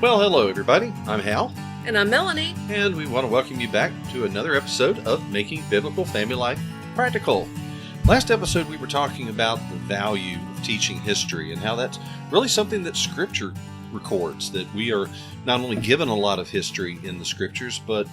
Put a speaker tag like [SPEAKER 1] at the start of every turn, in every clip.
[SPEAKER 1] Well, hello everybody. I'm Hal,
[SPEAKER 2] And I'm Melanie.
[SPEAKER 1] and we want to welcome you back to another episode of Making Biblical Family Life Practical. Last episode we were talking about the value of teaching history and how that's really something that Scripture records, that we are not only given a lot of history in the Scriptures, but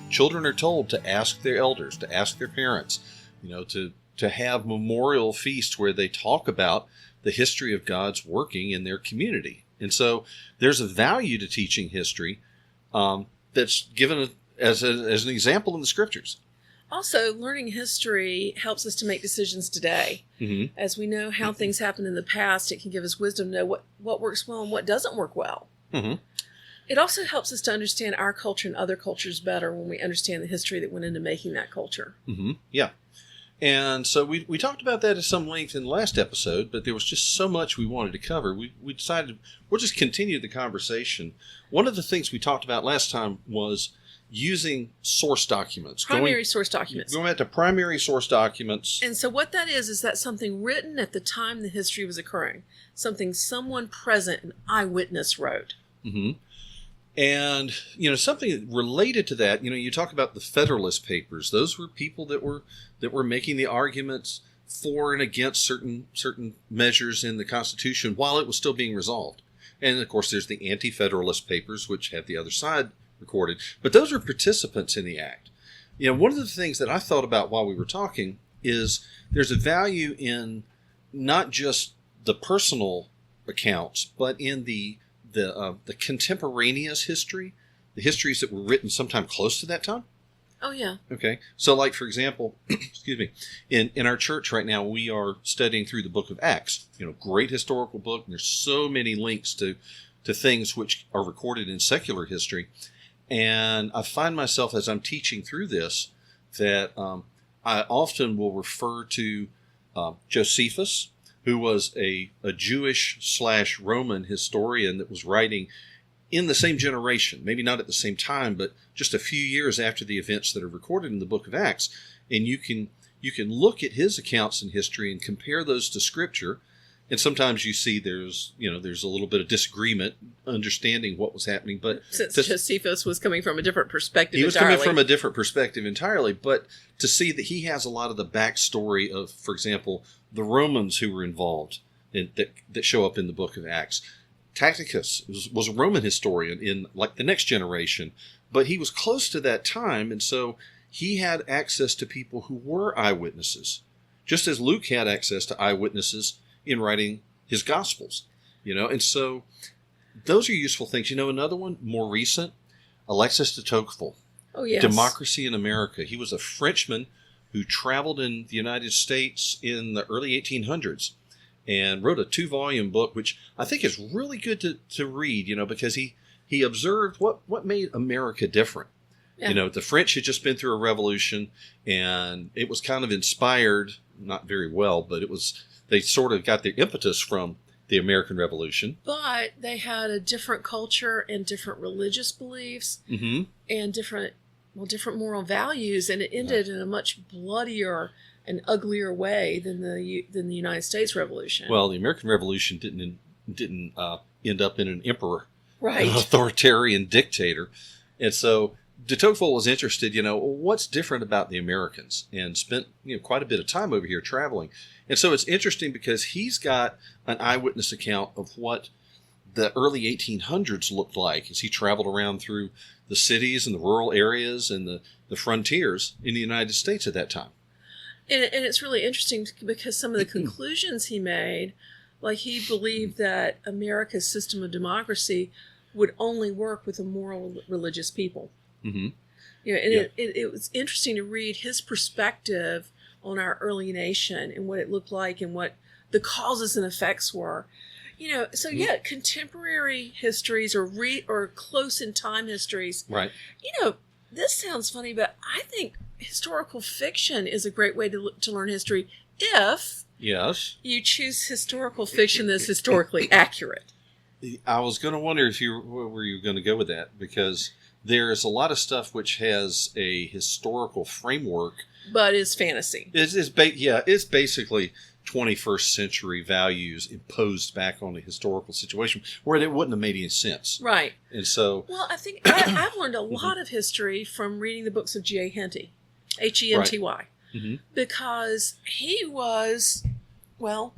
[SPEAKER 1] children are told to ask their elders, to ask their parents, to have memorial feasts where they talk about the history of God's working in their community. And so there's a value to teaching history that's given as an example in the Scriptures.
[SPEAKER 2] Also, learning history helps us to make decisions today.
[SPEAKER 1] Mm-hmm.
[SPEAKER 2] As we know how things happened in the past, it can give us wisdom to know what works well and what doesn't work well.
[SPEAKER 1] Mm-hmm.
[SPEAKER 2] It also helps us to understand our culture and other cultures better when we understand the history that went into making that culture.
[SPEAKER 1] Mm-hmm. Yeah. And so we talked about that at some length in the last episode, but there was just so much we wanted to cover. We decided we'll just continue the conversation. One of the things we talked about last time was using source documents.
[SPEAKER 2] Primary source documents.
[SPEAKER 1] Going back to primary source documents.
[SPEAKER 2] And so what that is that something written at the time the history was occurring. Something someone present, an eyewitness, wrote.
[SPEAKER 1] Mm-hmm. And, something related to that, you talk about the Federalist Papers. Those were people that were making the arguments for and against certain measures in the Constitution while it was still being resolved. And, of course, there's the Anti-Federalist Papers, which have the other side recorded. But those are participants in the act. One of the things that I thought about while we were talking is there's a value in not just the personal accounts, but in the contemporaneous history, the histories that were written sometime close to that time.
[SPEAKER 2] Oh, yeah.
[SPEAKER 1] Okay. So, like, for example, excuse me, in our church right now, we are studying through the book of Acts. Great historical book. And there's so many links to things which are recorded in secular history. And I find myself, as I'm teaching through this, that I often will refer to Josephus, who was a Jewish/Roman historian that was writing in the same generation, maybe not at the same time, but just a few years after the events that are recorded in the book of Acts. And you can look at his accounts in history and compare those to Scripture. And sometimes you see there's a little bit of disagreement understanding what was happening. But
[SPEAKER 2] since Josephus was coming from a different perspective
[SPEAKER 1] He was coming from a different perspective entirely. But to see that he has a lot of the backstory of, for example, the Romans who were involved that show up in the book of Acts. Tacitus was a Roman historian in like the next generation, but he was close to that time, and so he had access to people who were eyewitnesses, just as Luke had access to eyewitnesses in writing his Gospels. And so those are useful things. Another one, more recent, Alexis de Tocqueville.
[SPEAKER 2] Oh, yes.
[SPEAKER 1] Democracy in America. He was a Frenchman who traveled in the United States in the early 1800s and wrote a 2-volume book, which I think is really good to read, because he observed what made America different. Yeah. The French had just been through a revolution, and it was kind of inspired, not very well, but they sort of got their impetus from the American Revolution.
[SPEAKER 2] But they had a different culture and different religious beliefs,
[SPEAKER 1] mm-hmm.
[SPEAKER 2] and different moral values, and it ended in a much bloodier and uglier way than the United States Revolution.
[SPEAKER 1] Well, the American Revolution didn't end up in an emperor,
[SPEAKER 2] right?
[SPEAKER 1] An authoritarian dictator, and so de Tocqueville was interested. What's different about the Americans, and spent quite a bit of time over here traveling, and so it's interesting because he's got an eyewitness account of what the early 1800s looked like as he traveled around through the cities and the rural areas and the frontiers in the United States at that time.
[SPEAKER 2] And it's really interesting because some of the conclusions he made, like he believed that America's system of democracy would only work with a moral religious people.
[SPEAKER 1] Mm-hmm.
[SPEAKER 2] It was interesting to read his perspective on our early nation and what it looked like and what the causes and effects were. Contemporary histories or close in time histories.
[SPEAKER 1] Right.
[SPEAKER 2] This sounds funny, but I think historical fiction is a great way to learn history if you choose historical fiction that's historically accurate.
[SPEAKER 1] I was going to wonder where you were going to go with that, because there's a lot of stuff which has a historical framework,
[SPEAKER 2] but is fantasy.
[SPEAKER 1] It's basically 21st century values imposed back on a historical situation where it wouldn't have made any sense.
[SPEAKER 2] Right.
[SPEAKER 1] And so,
[SPEAKER 2] well, I think I've learned a lot of history from reading the books of G.A. Henty, Henty, because he was, well,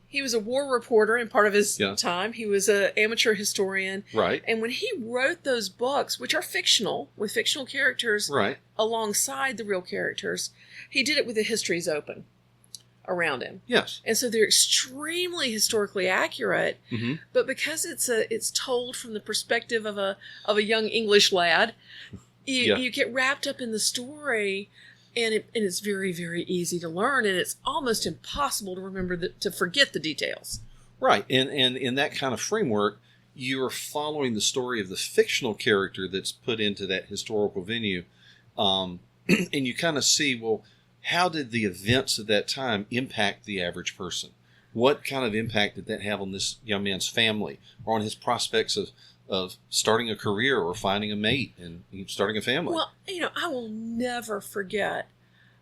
[SPEAKER 2] he was a war reporter in part of his time. He was an amateur historian.
[SPEAKER 1] Right.
[SPEAKER 2] And when he wrote those books, which are fictional, with fictional characters alongside the real characters, he did it with the histories open around him.
[SPEAKER 1] Yes.
[SPEAKER 2] And so they're extremely historically accurate, but because it's told from the perspective of a young English lad, you get wrapped up in the story. And it's very, very easy to learn, and it's almost impossible to remember to forget the details. Right,
[SPEAKER 1] and in that kind of framework, you're following the story of the fictional character that's put into that historical venue, and you kind of see, well, how did the events of that time impact the average person? What kind of impact did that have on this young man's family, or on his prospects of starting a career or finding a mate and starting a family?
[SPEAKER 2] Well, I will never forget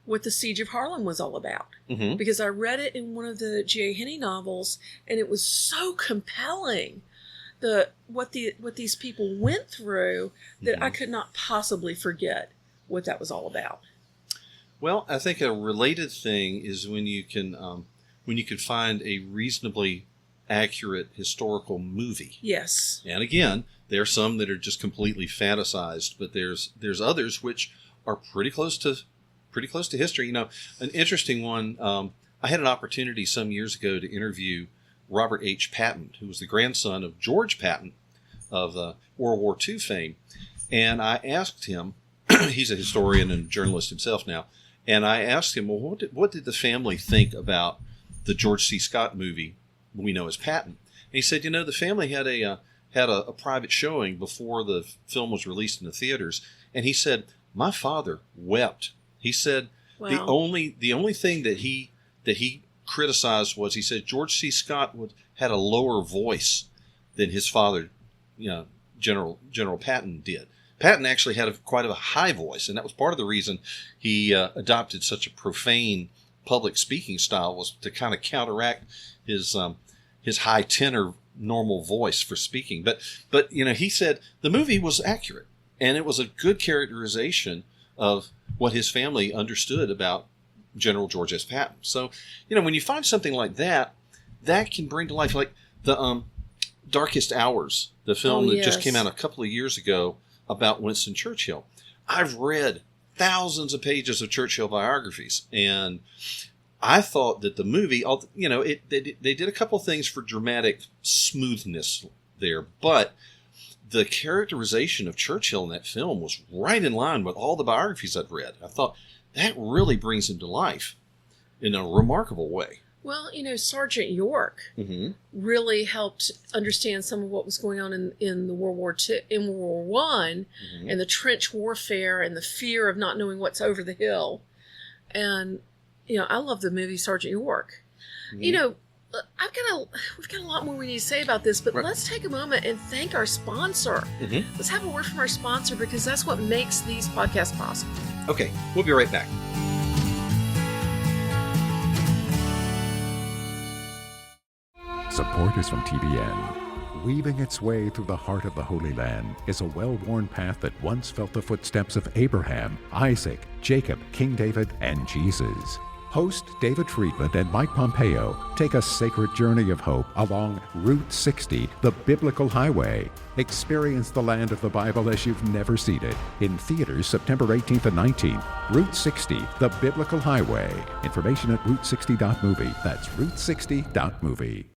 [SPEAKER 2] what the Siege of Harlem was all about, because I read it in one of the G.A. Henty novels, and it was so compelling, what these people went through, that I could not possibly forget what that was all about.
[SPEAKER 1] Well, I think a related thing is when you can find a reasonably accurate historical movie.
[SPEAKER 2] Yes.
[SPEAKER 1] And again, there are some that are just completely fantasized, but there's others which are pretty close to history. An interesting one, I had an opportunity some years ago to interview Robert H. Patton, who was the grandson of George Patton of World War II fame. And I asked him, he's a historian and journalist himself now, and I asked him, well, what did the family think about the George C. Scott movie we know as Patton? And he said, the family had a private showing before the film was released in the theaters, and he said, my father wept. He said, wow. the only thing that he criticized was, he said, George C. Scott had a lower voice than his father, General Patton did. Patton actually had quite a high voice, and that was part of the reason he adopted such a profane public speaking style, was to kind of counteract his high tenor normal voice for speaking. But he said the movie was accurate, and it was a good characterization of what his family understood about General George S. Patton. So, when you find something like that, that can bring to life, like the Darkest Hours, the film that just came out a couple of years ago about Winston Churchill. I've read thousands of pages of Churchill biographies, and I thought that the movie, they did a couple things for dramatic smoothness there, but the characterization of Churchill in that film was right in line with all the biographies I'd read. I thought that really brings him to life in a remarkable way.
[SPEAKER 2] Well, Sergeant York really helped understand some of what was going on in the World War I, and the trench warfare and the fear of not knowing what's over the hill. And I love the movie Sergeant York. We've got a lot more we need to say about this, but let's take a moment and thank our sponsor. Let's have a word from our sponsor, because that's what makes these podcasts possible.
[SPEAKER 1] Okay, we'll be right back.
[SPEAKER 3] Support is from TBN. Weaving its way through the heart of the Holy Land is a well-worn path that once felt the footsteps of Abraham, Isaac, Jacob, King David, and Jesus. Host David Friedland and Mike Pompeo take a sacred journey of hope along Route 60, the biblical highway. Experience the land of the Bible as you've never seen it. In theaters September 18th and 19th. Route 60, the biblical highway. Information at route60.movie. That's route60.movie.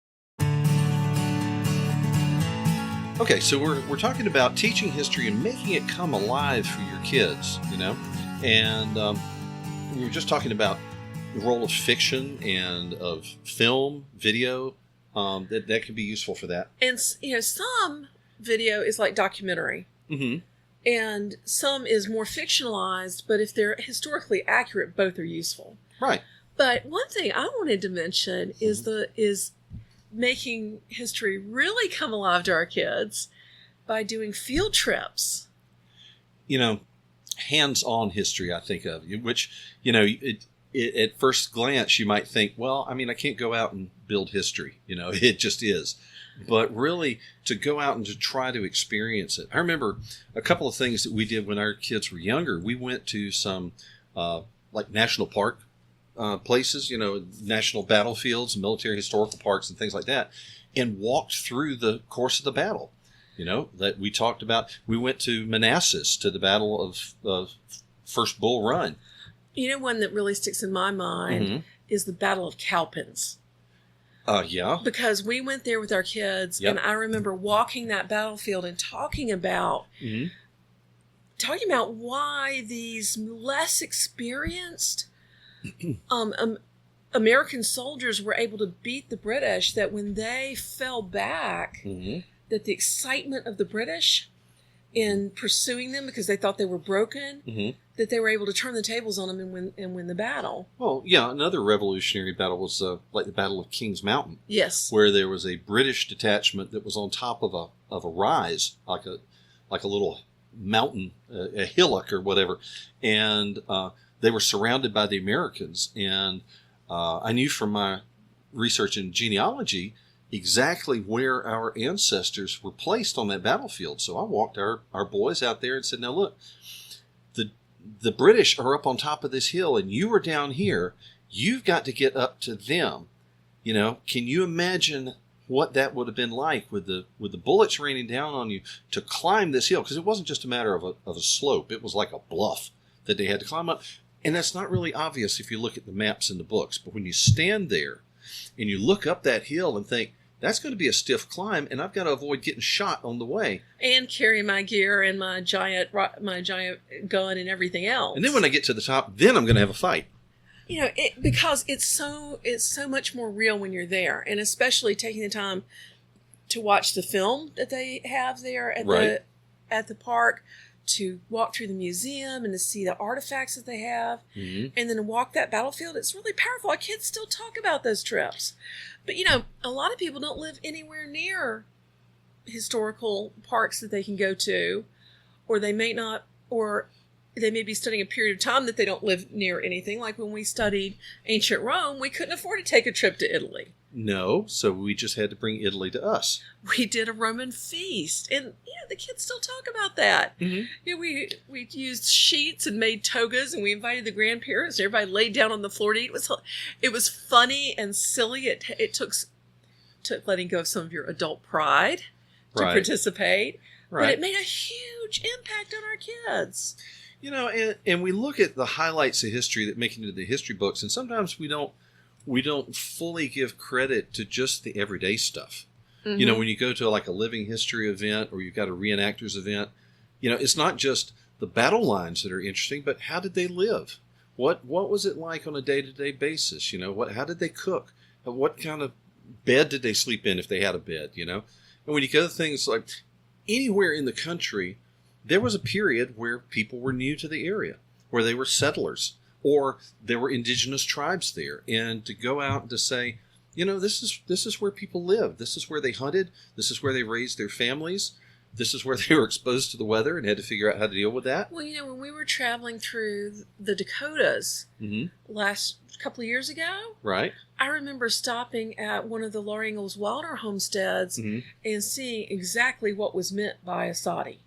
[SPEAKER 1] Okay, so we're talking about teaching history and making it come alive for your kids, and we were just talking about the role of fiction and of film, video, that can be useful for that.
[SPEAKER 2] And some video is like documentary, and some is more fictionalized. But if they're historically accurate, both are useful.
[SPEAKER 1] Right.
[SPEAKER 2] But one thing I wanted to mention is making history really come alive to our kids by doing field trips.
[SPEAKER 1] Hands-on history, I think of, which, at first glance, you might think, well, I mean, I can't go out and build history. It just is. But really, to go out and to try to experience it. I remember a couple of things that we did when our kids were younger. We went to some like national park places, national battlefields, military historical parks and things like that, and walked through the course of the battle. That we talked about. We went to Manassas, to the Battle of First Bull Run.
[SPEAKER 2] One that really sticks in my mind is the Battle of Cowpens.
[SPEAKER 1] Yeah.
[SPEAKER 2] Because we went there with our kids,
[SPEAKER 1] Yep.
[SPEAKER 2] and I remember walking that battlefield and talking about why these less experienced American soldiers were able to beat the British, that when they fell back, that the excitement of the British in pursuing them because they thought they were broken, that they were able to turn the tables on them and win the battle.
[SPEAKER 1] Well, yeah, another revolutionary battle was like the Battle of Kings Mountain.
[SPEAKER 2] Yes.
[SPEAKER 1] Where there was a British detachment that was on top of a rise, like a little mountain, a hillock or whatever, and they were surrounded by the Americans. And I knew from my research in genealogy exactly where our ancestors were placed on that battlefield. So I walked our boys out there and said, now look, the British are up on top of this hill and you are down here. You've got to get up to them. Can you imagine what that would have been like with the bullets raining down on you to climb this hill? Because it wasn't just a matter of a slope. It was like a bluff that they had to climb up. And that's not really obvious if you look at the maps in the books. But when you stand there and you look up that hill and think, that's going to be a stiff climb, and I've got to avoid getting shot on the way.
[SPEAKER 2] And carry my gear and my giant gun and everything else.
[SPEAKER 1] And then when I get to the top, then I'm going to have a fight.
[SPEAKER 2] Because it's so much more real when you're there, and especially taking the time to watch the film that they have there at the park, to walk through the museum and to see the artifacts that they have, and then to walk that battlefield. It's really powerful. Our kids still talk about those trips. But, a lot of people don't live anywhere near historical parks that they can go to, or they may not, or they may be studying a period of time that they don't live near anything. Like when we studied ancient Rome, we couldn't afford to take a trip to Italy.
[SPEAKER 1] No, so we just had to bring Italy to us.
[SPEAKER 2] We did a Roman feast, and the kids still talk about that. We used sheets and made togas, and we invited the grandparents. Everybody laid down on the floor to eat. It was funny and silly. It took letting go of some of your adult pride to participate, but it made a huge impact on our kids.
[SPEAKER 1] And we look at the highlights of history that make it into the history books, and sometimes we don't fully give credit to just the everyday stuff. When you go to like a living history event, or you've got a reenactors event, it's not just the battle lines that are interesting, but how did they live? What was it like on a day-to-day basis? How did they cook? What kind of bed did they sleep in if they had a bed? And when you go to things like anywhere in the country, there was a period where people were new to the area, where they were settlers, or there were indigenous tribes there. And to go out and to say, this is where people live. This is where they hunted. This is where they raised their families. This is where they were exposed to the weather and had to figure out how to deal with that.
[SPEAKER 2] Well, when we were traveling through the Dakotas last couple of years ago,
[SPEAKER 1] right?
[SPEAKER 2] I remember stopping at one of the Laura Ingalls Wilder homesteads and seeing exactly what was meant by a soddy.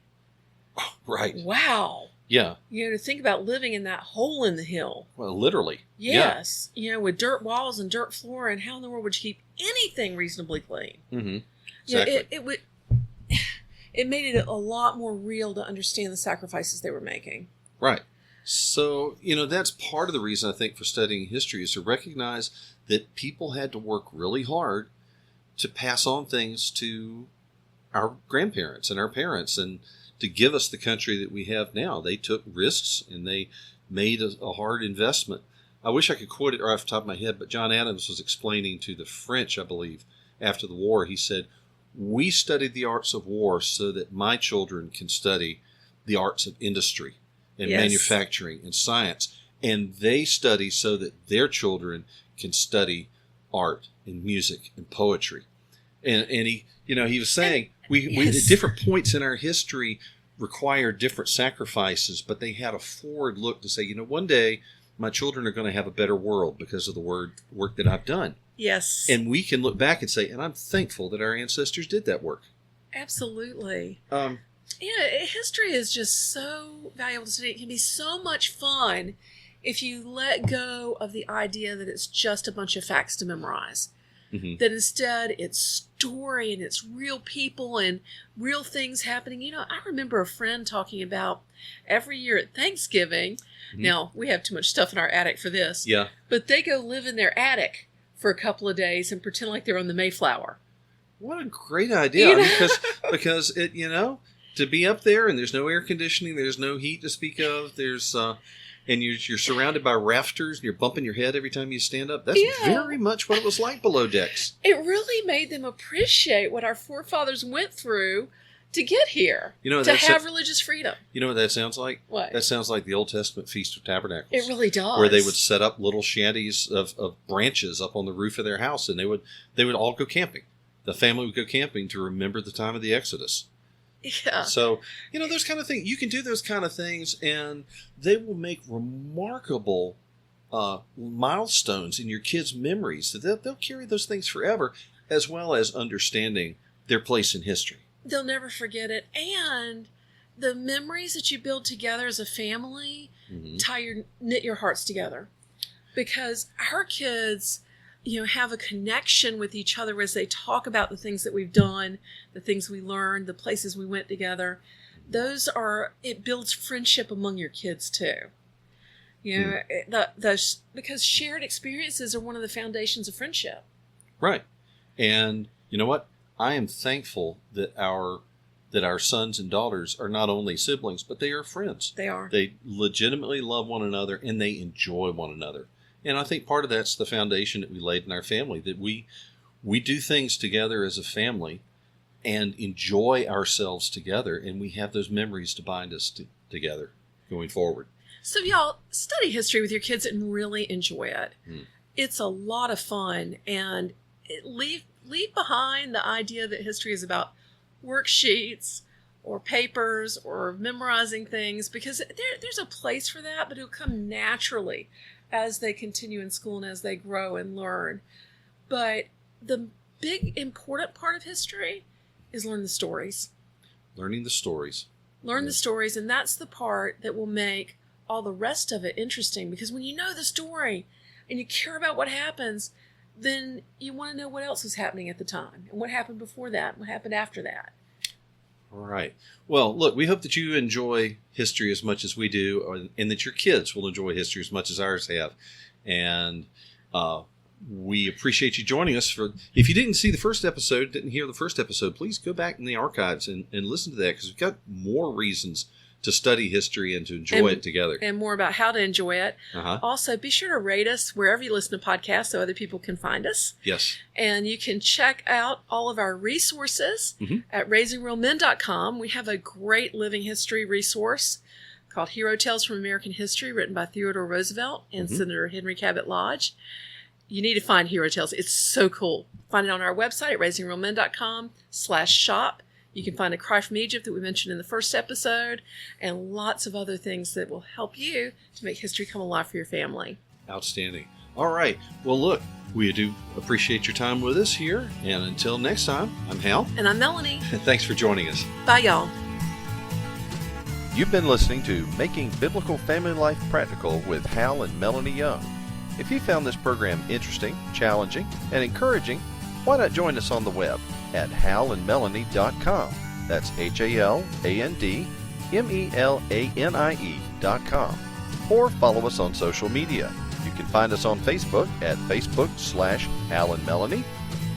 [SPEAKER 1] Oh, right.
[SPEAKER 2] Wow.
[SPEAKER 1] Yeah.
[SPEAKER 2] To think about living in that hole in the hill.
[SPEAKER 1] Well, literally.
[SPEAKER 2] Yes. Yeah. With dirt walls and dirt floor, and how in the world would you keep anything reasonably clean?
[SPEAKER 1] Exactly.
[SPEAKER 2] It made it a lot more real to understand the sacrifices they were making.
[SPEAKER 1] Right. So, that's part of the reason I think for studying history is to recognize that people had to work really hard to pass on things to our grandparents and our parents, and to give us the country that we have now. They took risks and they made a hard investment. I wish I could quote it right off the top of my head, but John Adams was explaining to the French, I believe, after the war, he said, "We studied the arts of war so that my children can study the arts of industry and manufacturing and science. And they study so that their children can study art and music and poetry." And he was saying, we at different points in our history require different sacrifices, but they had a forward look to say, one day my children are going to have a better world because of the work that I've done.
[SPEAKER 2] Yes.
[SPEAKER 1] And we can look back and say, and I'm thankful that our ancestors did that work.
[SPEAKER 2] Absolutely. History is just so valuable to study. It can be so much fun if you let go of the idea that it's just a bunch of facts to memorize. Mm-hmm. That instead it's story and it's real people and real things happening. I remember a friend talking about every year at Thanksgiving. Mm-hmm. Now, we have too much stuff in our attic for this.
[SPEAKER 1] Yeah.
[SPEAKER 2] But they go live in their attic for a couple of days and pretend like they're on the Mayflower.
[SPEAKER 1] What a great idea. Because it, to be up there and there's no air conditioning, there's no heat to speak of, there's and you're surrounded by rafters and you're bumping your head every time you stand up. That's very much what it was like below decks.
[SPEAKER 2] It really made them appreciate what our forefathers went through to get here, to have religious freedom. You know
[SPEAKER 1] what that sounds like?
[SPEAKER 2] What?
[SPEAKER 1] That sounds like the Old Testament Feast of Tabernacles.
[SPEAKER 2] It really does.
[SPEAKER 1] Where they would set up little shanties of branches up on the roof of their house, and they would all go camping. The family would go camping to remember the time of the Exodus.
[SPEAKER 2] Yeah.
[SPEAKER 1] So, those kind of things, you can do those kind of things, and they will make remarkable milestones in your kids' memories. They'll carry those things forever, as well as understanding their place in history.
[SPEAKER 2] They'll never forget it. And the memories that you build together as a family knit your hearts together. Because our kids, have a connection with each other as they talk about the things that we've done, the things we learned, the places we went together. It builds friendship among your kids too. Because shared experiences are one of the foundations of friendship.
[SPEAKER 1] Right. And you know what? I am thankful that our sons and daughters are not only siblings, but they are friends.
[SPEAKER 2] They are.
[SPEAKER 1] They legitimately love one another and they enjoy one another. And I think part of that's the foundation that we laid in our family, that we do things together as a family and enjoy ourselves together, and we have those memories to bind us together going forward.
[SPEAKER 2] So y'all, study history with your kids and really enjoy it. It's a lot of fun, and leave behind the idea that history is about worksheets or papers or memorizing things, because there's a place for that, but it'll come naturally as they continue in school and as they grow and learn. But the big important part of history is learn the stories.
[SPEAKER 1] Learning the stories.
[SPEAKER 2] Learn the stories, and that's the part that will make all the rest of it interesting, because when you know the story and you care about what happens, then you want to know what else was happening at the time and what happened before that and what happened after that.
[SPEAKER 1] All right. Well, look, we hope that you enjoy history as much as we do, and that your kids will enjoy history as much as ours have. And we appreciate you joining us. If you didn't see the first episode, didn't hear the first episode, please go back in the archives and listen to that, because we've got more reasons to study history and to enjoy it together.
[SPEAKER 2] And more about how to enjoy it. Also, be sure to rate us wherever you listen to podcasts so other people can find us.
[SPEAKER 1] Yes.
[SPEAKER 2] And you can check out all of our resources at raisingrealmen.com. We have a great living history resource called Hero Tales from American History, written by Theodore Roosevelt and Senator Henry Cabot Lodge. You need to find Hero Tales. It's so cool. Find it on our website at raisingrealmen.com/shop. You can find a Cry from Egypt that we mentioned in the first episode, and lots of other things that will help you to make history come alive for your family.
[SPEAKER 1] Outstanding. All right. Well, look, we do appreciate your time with us here. And until next time, I'm Hal.
[SPEAKER 2] And I'm Melanie.
[SPEAKER 1] Thanks for joining us.
[SPEAKER 2] Bye, y'all.
[SPEAKER 4] You've been listening to Making Biblical Family Life Practical with Hal and Melanie Young. If you found this program interesting, challenging, and encouraging, why not join us on the web at halandmelanie.com. That's HALANDMELANIE.com. Or follow us on social media. You can find us on Facebook at Facebook/HalandMelanie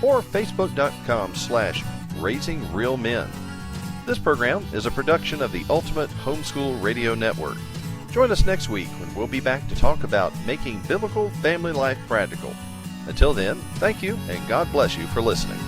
[SPEAKER 4] or Facebook.com/RaisingRealMen. This program is a production of the Ultimate Homeschool Radio Network. Join us next week when we'll be back to talk about making biblical family life practical. Until then, thank you and God bless you for listening.